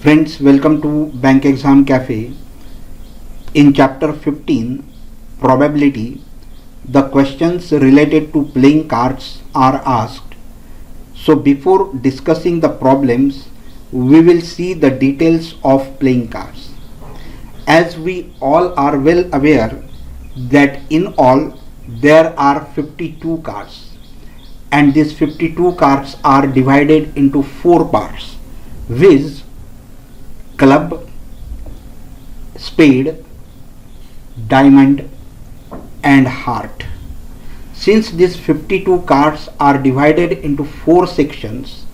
Friends, welcome to Bank Exam Cafe. In chapter 15, Probability, the questions related to playing cards are asked. So before discussing the problems, we will see the details of playing cards. As we all are well aware that in all there are 52 cards, and these 52 cards are divided into 4 parts, viz. Club, spade, diamond and heart. Since these 52 cards are divided into 4 sections,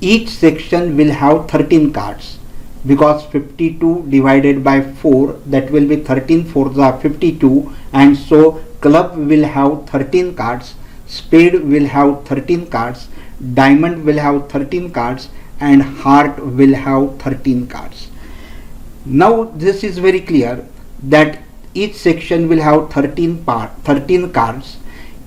each section will have 13 cards, because 52 divided by 4, that will be 13 for the 52, and so club will have 13 cards, spade will have 13 cards, diamond will have 13 cards and heart will have 13 cards. Now this is very clear that each section will have 13 cards.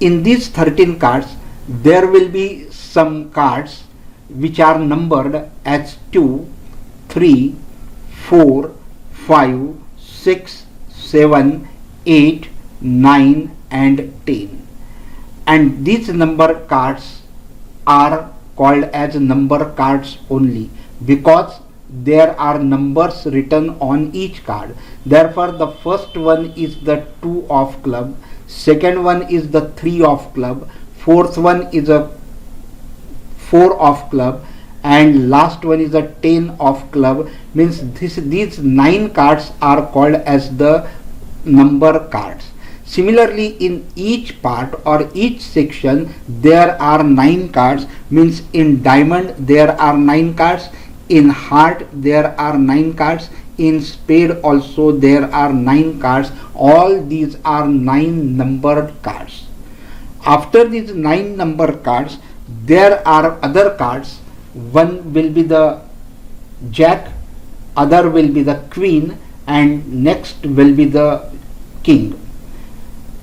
In these 13 cards there will be some cards which are numbered as 2, 3, 4, 5, 6, 7, 8, 9 and 10. And these number cards are called as number cards only because there are numbers written on each card. Therefore the first one is the 2 of club, second one is the 3 of club, fourth one is a 4 of club and last one is a 10 of club. Means these 9 cards are called as the number cards. Similarly, in each part or each section there are 9 cards. Means in diamond there are 9 cards, in heart there are 9 cards, in spade also there are 9 cards. All these are 9 numbered cards. After these 9 numbered cards there are other cards. One will be the jack, other will be the queen and next will be the king.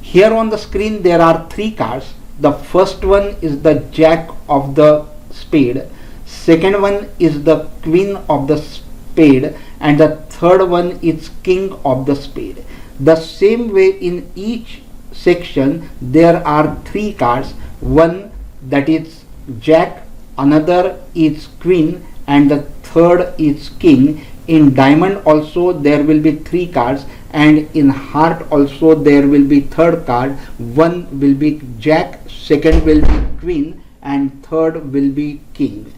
Here on the screen there are 3 cards. The first one is the jack of the spade, second one is the queen of the spade and the third one is king of the spade. The same way in each section there are 3 cards. One that is jack, another is queen and the third is king. In diamond also there will be 3 cards and in heart also there will be third card. One will be jack, second will be queen and third will be king.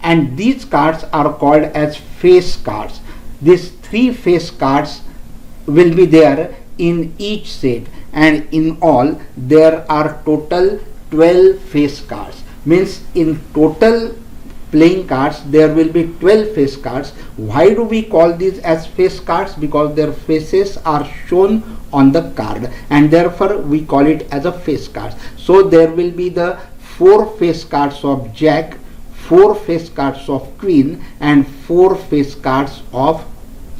And these cards are called as face cards. These 3 face cards will be there in each set and in all there are total 12 face cards. Means in total playing cards there will be 12 face cards. Why do we call these as face cards? Because their faces are shown on the card and therefore we call it as a face card. So there will be the 4 face cards of jack, 4 face cards of queen and 4 face cards of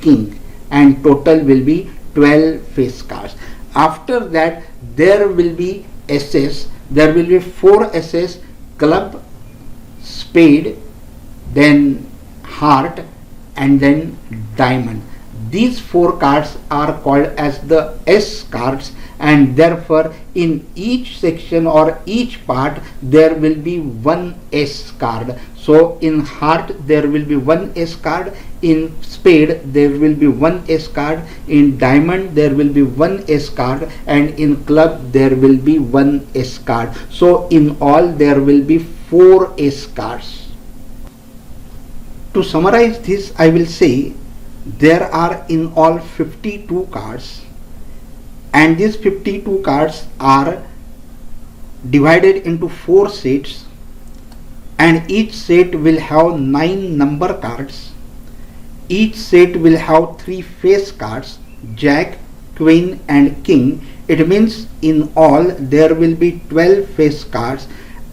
king, and total will be 12 face cards. After that there will be aces. There will be 4 aces: club, spade, then heart and then diamond. These 4 cards are called as the S cards and therefore in each section or each part there will be 1 S card. So in heart there will be 1 S card, in spade there will be 1 S card, in diamond there will be 1 S card and in club there will be 1 S card. So in all there will be 4 S cards. To summarize this, I will say there are in all 52 cards and these 52 cards are divided into 4 sets and each set will have 9 number cards. Each set will have 3 face cards: jack, queen and king. It means in all there will be 12 face cards,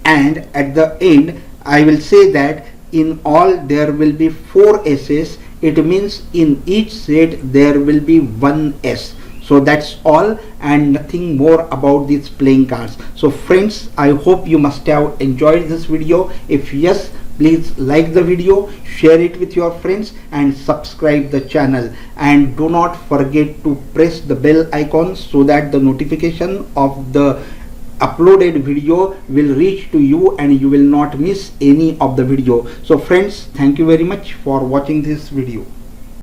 and at the end I will say that in all there will be 4 S's. It means in each set there will be 1 S. So that's all and nothing more about these playing cards. So friends, I hope you must have enjoyed this video. If yes, Please like the video, share it with your friends and subscribe the channel, and do not forget to press the bell icon so that the notification of the uploaded video will reach to you and you will not miss any of the video. So friends, thank you very much for watching this video.